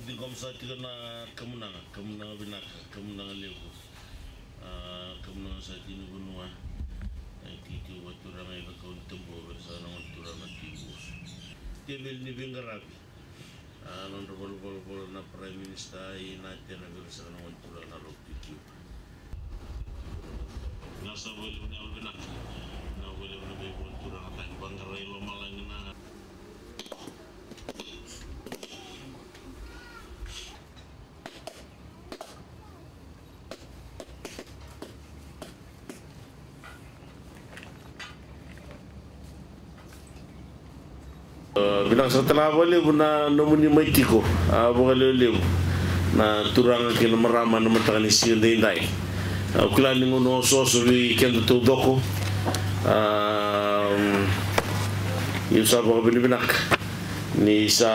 di komsa tiga na kemenangan binaka kemenangan lewu kemenangan saat ini gunungan itu waktu ramai berkau tempo bersama orang tibus tebel ni bengarabi non bol na prime minister ina tena bersama orang na lokiti nasa boleh ni binaka na boleh lebih orang tak banggarai lo malangna. Bilang setelah boleh puna nomuni maitiko boleh lew na turang kena merama na matakan isi ndai kula ni ngono soso wi kendo to doko yusa ba binak ni sa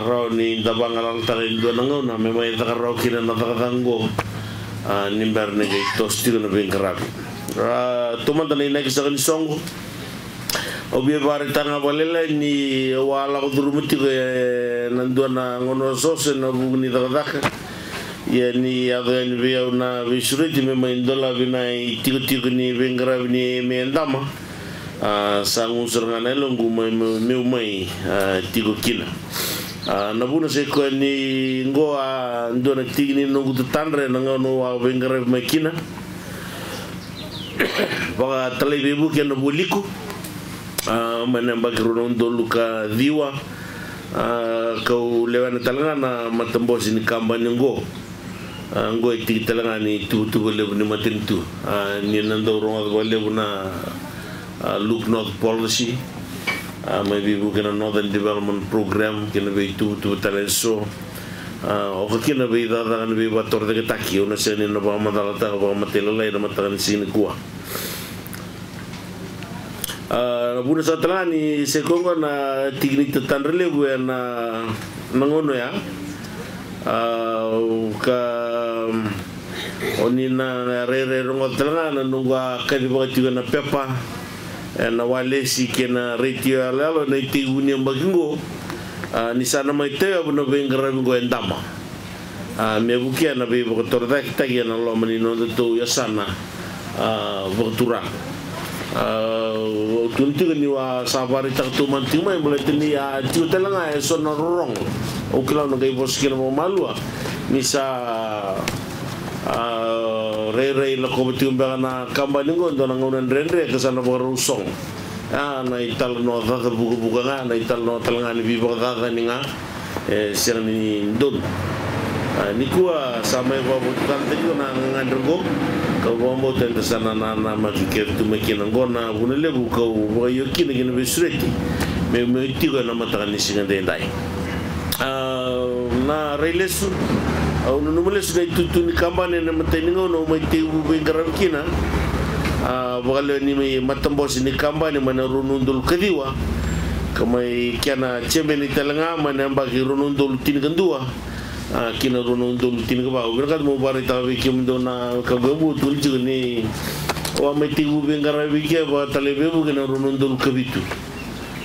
raw ni dabangal tarin do ngona me may takaraw kina na takatanggo nimber ne tos tigo na bengkarab tuman tanay sa kanisong obi bare tanga balela ni wala ko durumuti ko nanduan na ngono sose na bugni dakaka ya ni agen via na visuriti me maindola binai tigo ni bengra ni mendama sangu serngana longu mai tigo kina na buna se ko ni ngoa ndona tigni no gutandre na ngono wa bengra mai kina ba talebe bu ken boliku mana bagirunon dulu ka diwa kau lewan talangana matambos ini kamban ngo iti talangani tu lewu ni matin tu ni nando rong lewu na look north policy maybe bukan northern development program kena be tu talenso o kena be dadangan be bator de taki ona sene no ba madalata ba matelolai na matakan sini kuah buna setelah ni sekongo na tigni tetan relewu na nangono ya ka oni na rere rongo telanga na nungwa kadi ba tiga na pepa na wale si kena retio lalo na itiguni mbagingo ni sana mai te abuna bengra bingo endama me bukia na be botor da kitagi na lo manino to yasana botura tunti ni wa safari tak tu manting mai boleh tini ya tiu telanga so na rorong o kila no kai bos kila mo malua misa re la ko tiu na kamba ningo ndo na ngonan rendre ke sana bo rusong na ital no da buku nga na ital no telanga ni bibo da ninga sir ni ndon ni kuwa samai ba bukan tadi na ngandrgo kau bombo tenta sana na makiker tu makin ngona bunele bu kau boyo kina kina besreti me tiga na matakan singa dendai na relesu au no numeles dai tutu ni kambane na mateni ngono mai tibu bengaram kina bakal ni mai matambos ni kambane mana runundul kediwa kamai kiana chemeni telanga mana bagi runundul tin kendua kina rono ndol tin ka ba berkat mo bari ta wi kim do na ka gabu tul jigni wa mai tigu bengara wi ke ba talebe bu kina rono ndol ka bitu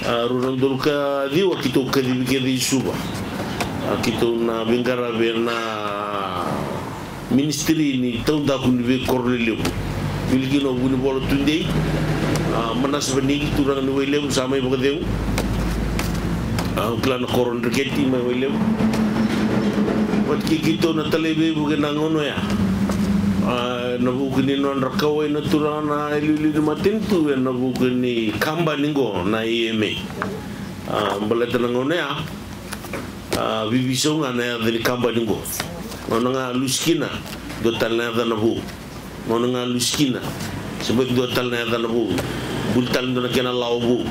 rono ndol ka diwa kito ka di ke di suba kito na bengara berna ministry ni taw da kun be korlele bilgino bu ni bolo tunde manas bani turang ni wele samai ba deu klan koron reketi mai wele wat kikito na talebe bukan nangono ya na bukan ni non rakawai na turang na ilili matintu ya na bukan ni kamba ningo na IMA balat nangono ya bibisong na dari kamba ningo ngono nga luskina do tal na da na bu ngono nga luskina sebab do tal na da na bu bultal do na kena law bu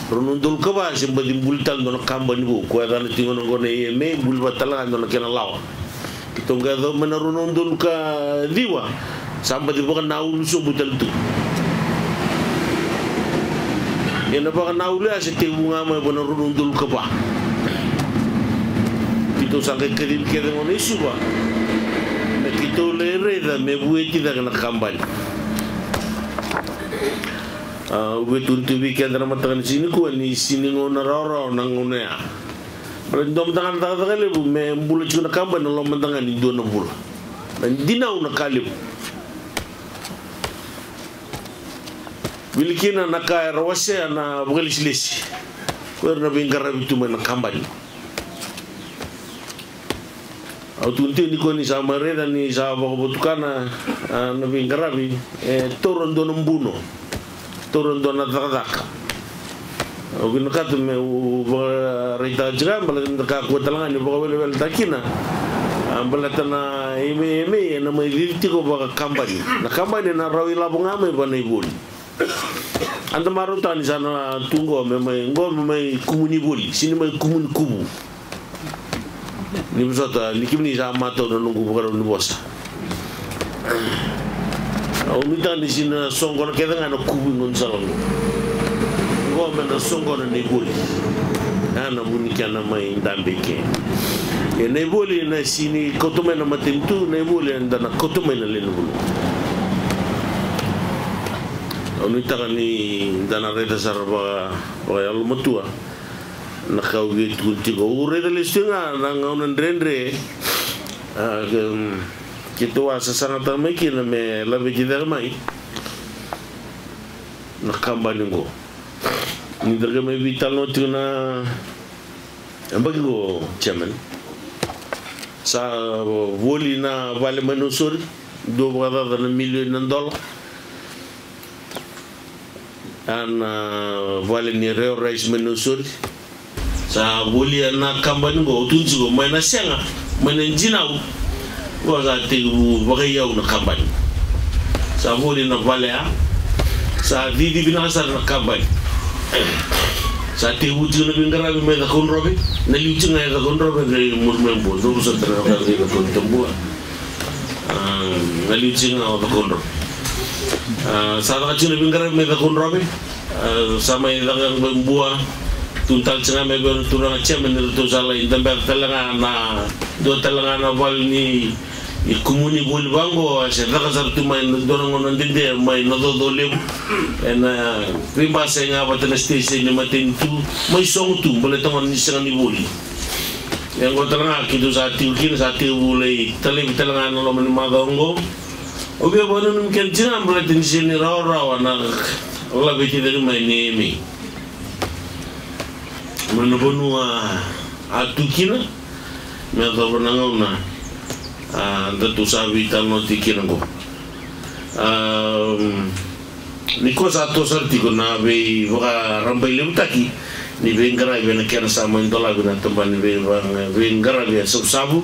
runundul ka ba simba din bultal do na kamba ni bu ko ada na tingono ngone me bulba talaga do na kena lawa kitong ga do man runundul ka diwa samba di bukan naulu so butal tu ena ba naulu ase te bunga ma bona runundul ka ba kito sange kedil kede ngone suba na kito lere da me bueti da na kamba wetuntu weekend na matakan sini ko ni sini ngona roro nangone Dom tangan kali me bula chuna kamba na lom tangan ni dona bula. Dan dinau na kalib. Bilikina na ka rawase na bugalis-lis. Kuer na bingkara bitu na kamba ni. Au tunti ni ko ni sa mareda ni sa babutukana na bingkara bi toron dona mbuno. Toron dona takaka. Ogin nakatu me rita jram bala nakakuha talangan ni baka wel takina bala tana eme na may liti ko baka kampany na kampany na rawi labong ame ba na ibuli anda marutan sana tunggo may kumuni buli sini may kumuni kubu ni busata nikimni sa mato na nunggu baka ni bosa umitan di sini songkor kita ngano kubu ngon salong mena songo na neboli ana bunika na mai ndambeke e neboli na sini kotume na matentu neboli anda na kotume na lenubulu onu itagani dana reda sarba wa yalu matua na kawit kuntigo ureda listinga na ngaunan rendre kito asa sangat tamaki na me labe jidar mai na kambaningo ni daga may vital no tuna ambagi go chairman sa voli na vale manusur do brada na million ng dollar an vale ni reis manusur sa voli na kambani go tunji go may na senga may na jinaw go sa tigu bagayaw na kambani sa voli na vale sa didi binasar na kambani sa tebuti na bingara bi may dakon robe na liuti nga dakon robe ngay mulmembo do sa tra ka ngay dakon tambua na liuti nga dakon robe sa dakon bingara may dakon robe sa may dakon bumbuah tuntal nga may ben turang chairman to sala indambe talanga na do talanga na val ni ikumuni bol bango ase daga sartu may donang onon dinde may nodo lew en prima senga batana station ni matintu may song tu boleh tangon ni senga ni boli yang ko talanga kido sa tiu bulay talib talanga no man magongo obi bono num ken jina boleh tin sini rawa na ola beti dari may nemi manobonu atukina me do bonangona datu sabi tano tikiran ko niko sa to sarti ko na be baka rambay limtaki ni bengara be na kera sama indola be na tamban ni bengara be sabu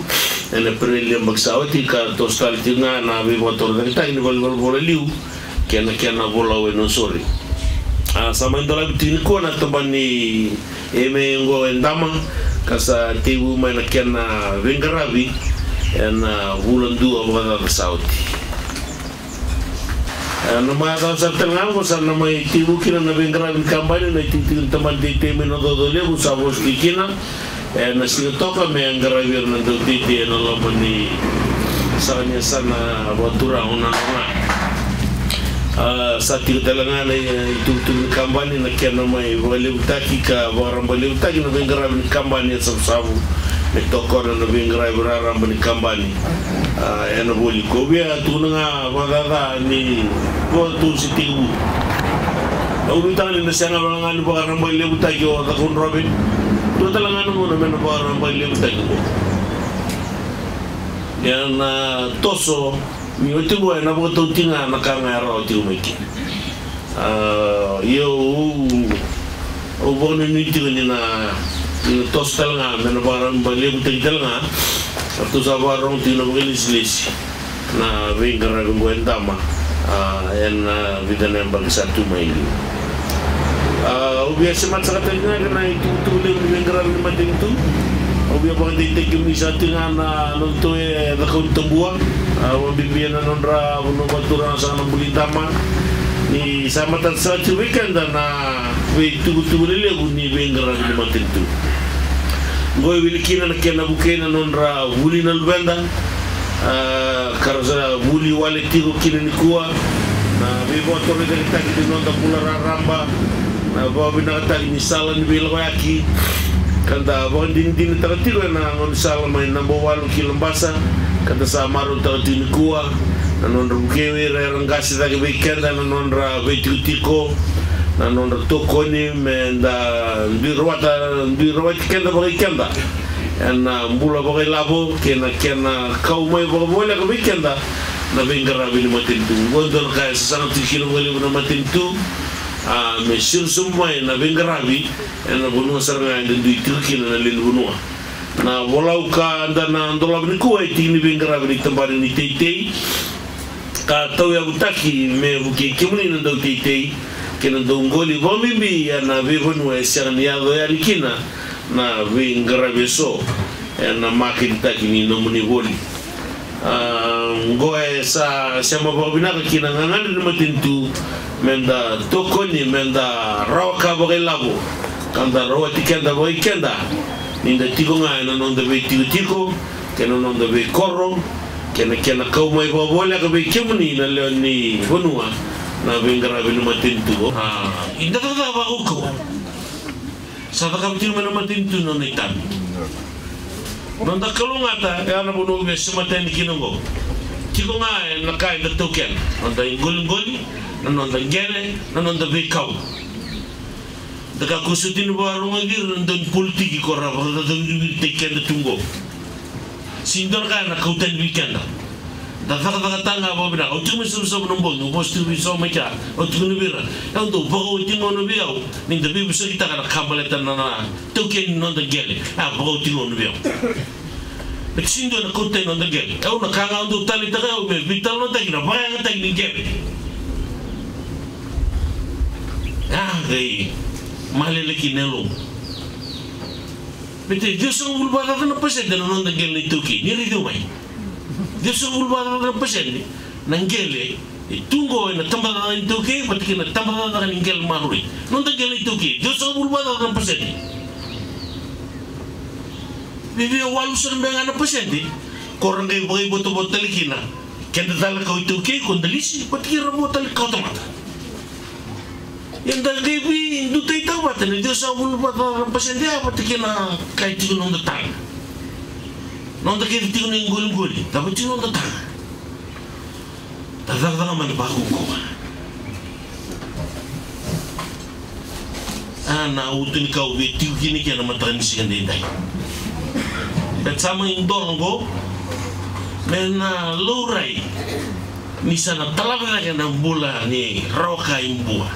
ene prele magsawati ka to stalti na be motor da ta ni bol liu kena bola we no sorry sama indola be ko na tamban ni eme ngo endama kasa tibu mai na kena bengara be en bulan 2 Arab Saudi nama ada sartel ngalgo sa nama tibu kina na bengara bin kampanye na titigil taman di teme na dodole usabos kikina na sinatoka me ang garawir na doditi na laman ni sa kanya sana watura una sa tigtalangan na itutulong kampanye na kaya na may balibutaki ka barang balibutaki na bengara bin kampanye sa sabu ito ko na nabingray berarang kambani ena boli ko biya tunanga magada ni ko tu si tibu urutan ni senga balangan barang bali butagi o takun robin to talangan mo na men barang bali butagi yan toso mi utibo na boto tinga nakangaro ti umiki yo o bono ni tinga na tos talanga men barang bali butagi talanga atau sabarong tino begilis na bingkara gundama yan bidan yang bagi satu maili ubiya semat sakatanya kena itutulong bingkara limating tu ubiya bang ditigim isa tinga na nunto lakon tambuang wabibiyan na nonra unubatura sa nambulitama ni samatan sa chubikan dan tugu-tugulili ni bingkara limating tu goy wilikina na kena bukena nonra wuli na lubenda karasa wuli wale tigo kina ni kuwa na bibo atore dari taki di nonda pula raramba na bawa binakatagi ni sala ni bilo yaki kanda bawang din taratilo na ngon sala mai number 1 kilambasa kanda sa maru taratini kuwa nanondra bukewe rangasi dagi weekend nanondra vetutiko nanondra tokoni menda ndirawat kenda bagi kenda na mbula bagi labo kena kau mai bagi bola ke weekend na bengara bini matintu gondor kaya sasana tikino bali bina matintu mesir semua na bengarabi na bunua saranga ndu itirkina na lelu bunua na walau ka ndana ndola bini kuwa itini bengarabi ni tambari ni teitei ka tau ya butaki me buki kimuni na ndau teitei kena ndau ngoli vomimbi ya na bebunua esiarani ya doya nikina na bengarabi so na makin taki ni nomuni woli ngoe sa siapa babina kina ngangan ni matintu menda tokoni menda rawaka bagi labo kanda rawati kenda bagi kenda ninda tiko nga na nonda be tiko kena nonda be korro kena kau mai babola ka be kimuni na leoni bonua na bengara be matintu inda ka ba uko sa ka bitin matintu no nitan nonda kalungata ya na bunu be sumaten kinongo tiko nga na kai da token nonda ingol nonda gele nonda be kau daga kusutin baru ngir nonda politiki korra ba da teken tungo sindor ka na kautan weekend da daga tanga ba bina o tumu sum sum nombo no postu bi so mecha o tumu bira ando bago tingo no biao ning da bi so kita ka kabaleta na token nonda gele bago tingo no biao Sindo na konten on the gele. Au na kanga ando tali taga o me vital no tagi na baya nga tagi ni gele. Gay malele kinelo. Bete Dios ang bulbada na pasende na non gele ni tuki. Ni rido mai. Dios ang bulbada na pasende nang gele tungo na tambada na tuki pati na tambada na ni gele marui. Non gele ni tuki. Dios ang bulbada na pasende. Vivi walu serembengan na pasyente korang kayo bagay boto-boto kina kaya dala kau itu kaya kondalisi pati kira botal kau tamata yang dala kayo bi dutay tawatan Diyos sa ulo bata ng pasyente pati kina kahit tiko nung datang nung kayo tiko nung gulong-guli dapat tiko nung datang tatagda ka man bago ko nauto ni kau bi tiko kini kaya naman takanisikan din tayo dan sama indongo mena lurai ni sana talaga na bula ni roka imbua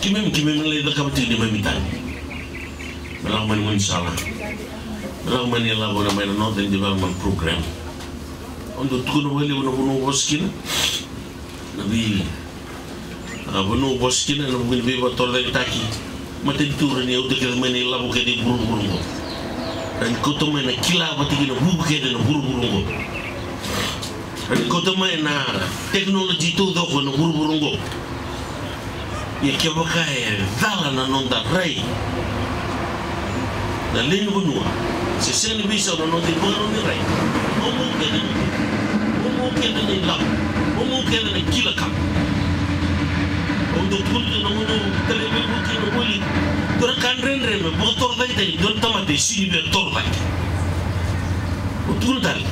kimem le da kabati ni mamitan malang man inshallah malang man yalla bona man northern development program ondo tuno wele wono boskin nabi wono boskin na mungkin be motor da taki matentura ni auto que mene labo que de buru dan koto mena kila batiki na bubu que de na buru dan koto mena teknologi tu do ko na buru ya que boka dala na nonda rei na leno bonua se sen bisa na nonda buru ni rei omo que de ni labo omo que de kila kam untuk kulit nunggu televisi bukan nunggu Dora kanren me botor dai dai don tamate sini be tor dai utul dai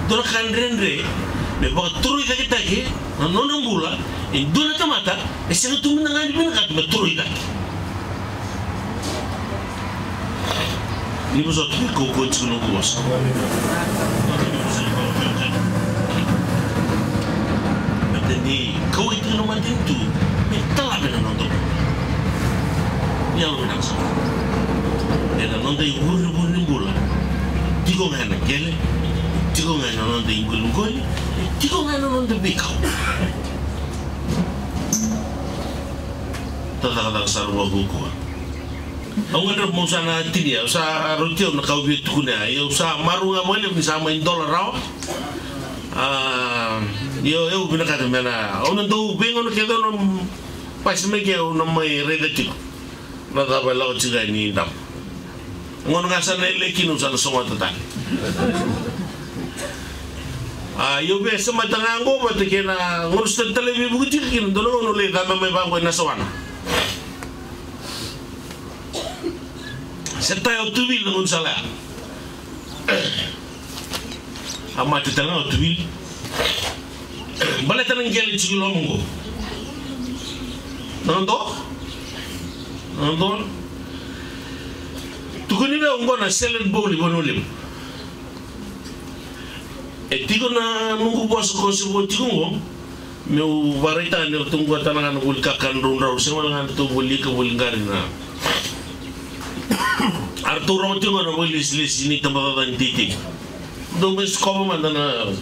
dora kanren me botor dai dai non ngula in dona tamata e se tu mina ngani bin kat me tor dai ni bozo tu ko tsuno ko was atende ko itu no mantentu tala bena non do yang lu nangsa ena non dai buru ngula tigo ngana gele tigo ngana non dai ngul tigo ngana non dai bikau tata sarwa buku awalnya mau sana tidia usa rotio na kau bitu kuna ya usa maru ngamole bisa main dolar raw yo bina kata mena ono do bengono kedo no pas mege ono mai redetiko na taba lao tiga ni dam ngono ngasa na lekinu sa songa tata yo be sama tangango batikena ngurus televi buti kin dono no le dama mai bango na sawana Senta o tubil ngun sala. Ama te tanga o tubil. Bale tan ngel ci lo mongo. Nando. Tukuni be ngona selen bowli bonolim. E tigo na mungu bos ko se bo tigo meu varita ne tungu tananga no bul kakan rundra se wala ngan to buli ka bul ngarina. Arturo tigo no buli sini tambah dan titik. Do mes ko mandana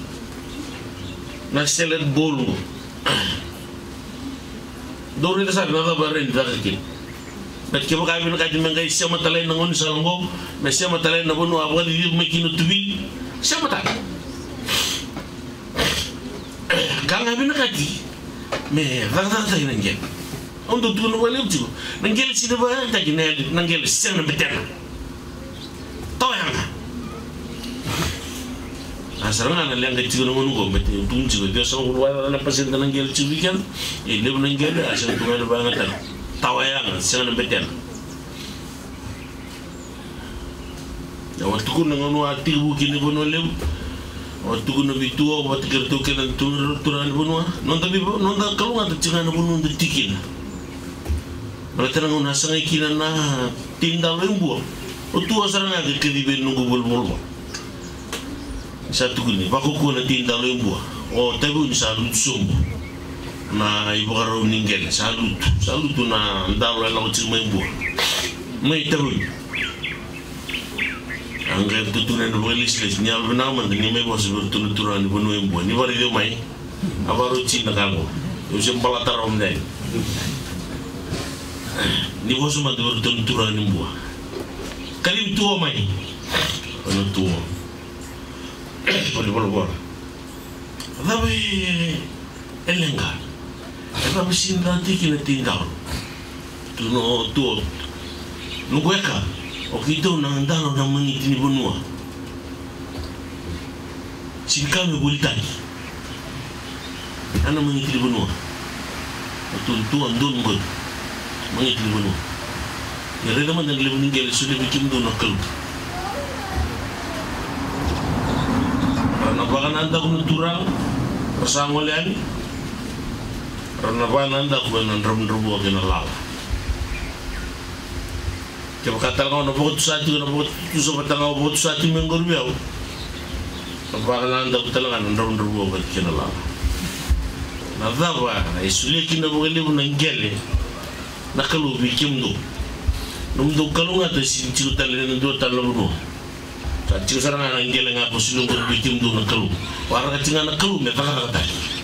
na selen bolu. Do rita sa nada barin dakki. Bet ke baka bin ka dimengai sama talay nangon sa longo, me sama talay na bono abadi di makino tubi. Sama ta. Kanga bin ka di. Me vagda ta ngel. Ondo tu no wale uti. Ngel si de ba ta ginel, ngel sena betena. Toyanga. Asaranga na lenga ti no ngo bet tunji go so wala na pasen na ngel ci weekend e lebu na ngel asan tu ngel ba ngata. Tawayang sena beten. Ya waktu ku nangono ati kini bono lew. Waktu ku nabi tuo wat kerto kenan turan bono. Non tabi non da kalunga ta cingana bono de tikin. Berarti nangono sangai kina na tinda lembu. O tuo saranga ke kedibe nunggu bol. Satu kini baku ku na tinda lembu. O tabi ni salut sombo. Na ibu karo meninggal salut na ndalo la uti membu mai tabu angger tutune no bolis nyal bena man ni me bos bertunu turan bonu embu ni bari do mai abaru ci na kamo yo sem balatar om dai ni bos ma bertunu turan embu kalim tuo mai ono tuo bol dabe elenga. Eba mesin nanti kena tinggal. Tu no tu, no gueca. O kita nang dalo nang mengiti ni benua. Singkami bulitani. Ana mengiti ni benua. Tu andun god. Mengiti ni benua. Ya reda man nang lebu ninggel sudah bikin do nakal. Karena bagan anda kuno turang, persangoliani. Karena nanda ko nan rum kena lala. Kaya kata kau na bukot sa atin na bukot sa patang bukot sa atin mengor biaw. Baka nanda ko talaga nan rum kena lala. Nadaba ay sulikin na bukali mo nang gele. Nakalubi kimdo. Numdo kalunga to sinchiro talin ndo talon. Sa chiro sarang nang gele nga po silungkot bikimdo nakalu. Para katinga nakalu me pakakatay.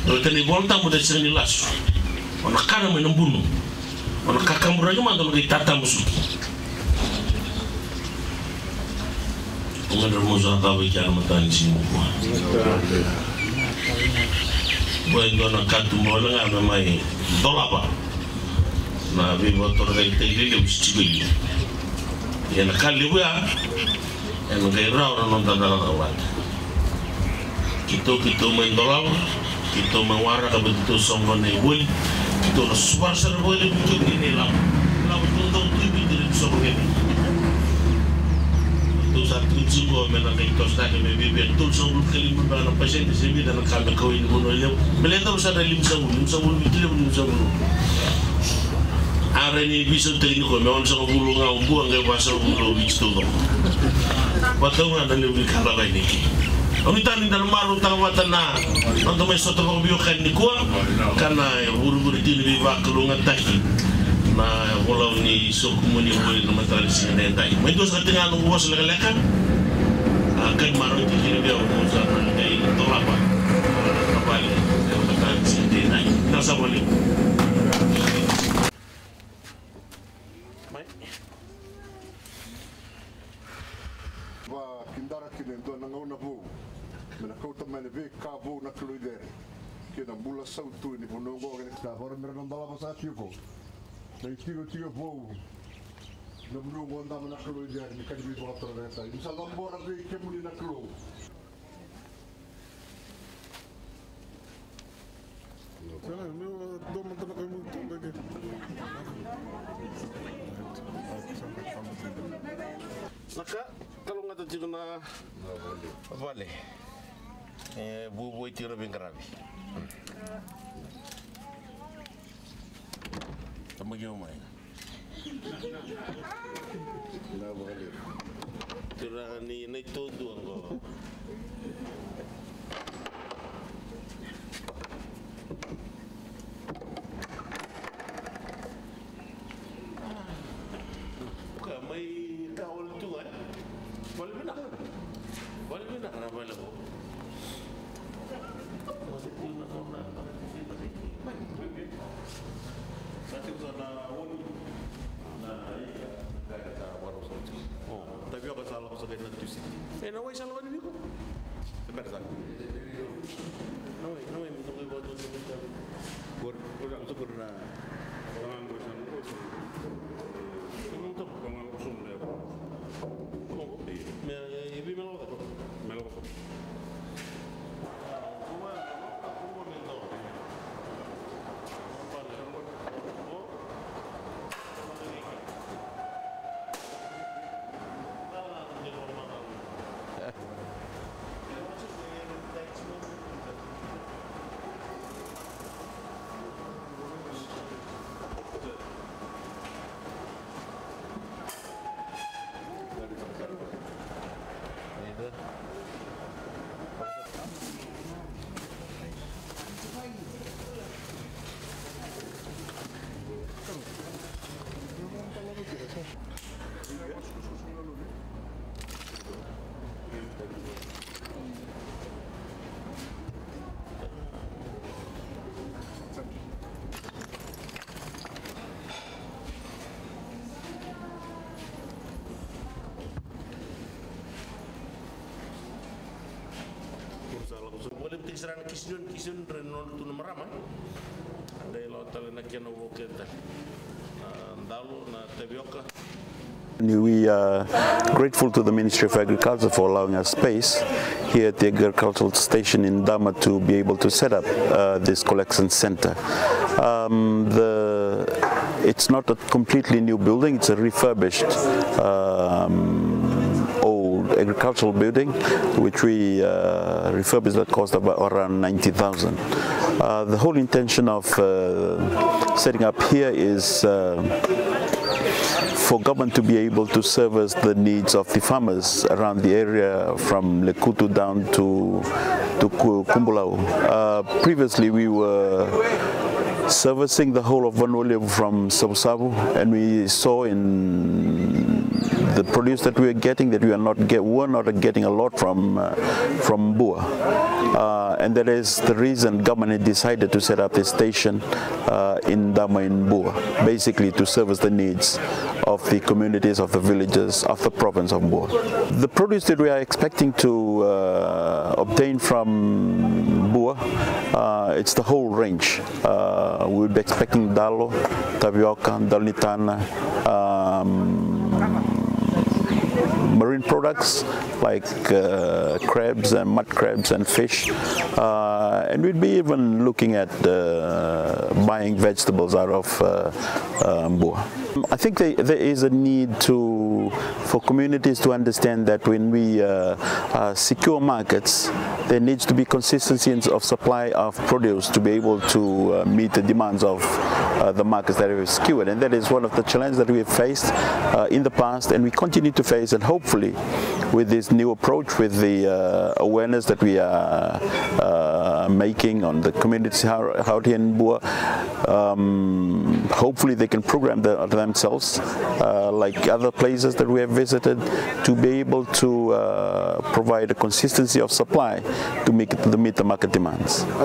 Kalau tadi volta muda sini las, orang kana menembunu, orang kakak murah cuma kalau kita tata musuh. Orang bermusuh tahu bicara matan sini bukan. Bukan orang katu malah nggak memang dolapa. Nah, bibotor dari tadi dia mesti cibili. Ya nak kali buat, yang kira orang nonton dalam awal. Kita main dolapa. Kita mewara begitu songgon ni boleh, kita suasana boleh bikin ini lah tunduk tu bikin songgon ini. Tu satu juga mana kita sedang membeli tu songgon kali berapa pasien di sini dan kami kau ini pun boleh. Beliau usah ada 5 sabun itu 5 sabun. Hari ini bisa teknik kau, memang songgon bulu ngau buang ke pasar bulu bicu tu. Patut ada lebih kalau ini. Ang itanin dalam malu tangwatan na untuk mesoto pagbiyokan ni kuwa karena buru-buru din bibak kulungan tahi na wala ni sok muni buli na matralisi na tahi. May dos ka tinga ng uwas lagalakan akan maru ti kini biya mo sa kay tolapa kapal na matralisi na tahi. Nasa bali. Wa kindara kini do nang una bu. Mena kau teman ni kabu nak keluar. Kita mula sautu ni pun nunggu orang kita. Orang mereka dalam masa tiup. Dan tiup bu. Nunggu orang dalam nak keluar ni kan di bawah terasa. Misalnya orang ni kemudi nak keluar. Jangan, ni dua mantan nak kamu tu lagi. Naka, kalau ngata tiko na vale. Bubu tiro bem grave. Tamo aqui mãe. Não vale. Tira ni todo agora. Não é salão de bico. É verdade. Não é muito bom do Por na tangan ko sa nuso. não tô Tangan ko sum le. bom. Me vi me lo da. Melo ko. Boleh serana kisun renon tu namarama. Andai lo tale na kiano wokenta. Ndalo na tebioka. We are grateful to the Ministry of Agriculture for allowing us space here at the agricultural station in Dama to be able to set up this collection center. It's not a completely new building, it's a refurbished old agricultural building which we refurbished at cost of around 90,000. The whole intention of setting up here is for government to be able to service the needs of the farmers around the area from Lekutu down to Kumbulau. Previously we were servicing the whole of Vanolio from Sabu, and we saw in the produce that we were getting that we were not getting a lot from Bua. And that is the reason government decided to set up this station in Dama in Bua, basically to service the needs of the communities, of the villages of the province of Bua. The produce that we are expecting to obtain from Bua, it's the whole range. We'll be expecting dalo, tapioca, dalnitana, marine products like crabs and mud crabs and fish, and we'd be even looking at buying vegetables out of Bua. I think there is a need for communities to understand that when we secure markets, there needs to be consistency of supply of produce to be able to meet the demands of the markets that we've secured, and that is one of the challenges that we've faced in the past, and we continue to face, and hopefully with this new approach, with the awareness that we are making on the communities out here in Bua, hopefully they can program themselves like other places that we have visited to be able to provide a consistency of supply to meet the market demands.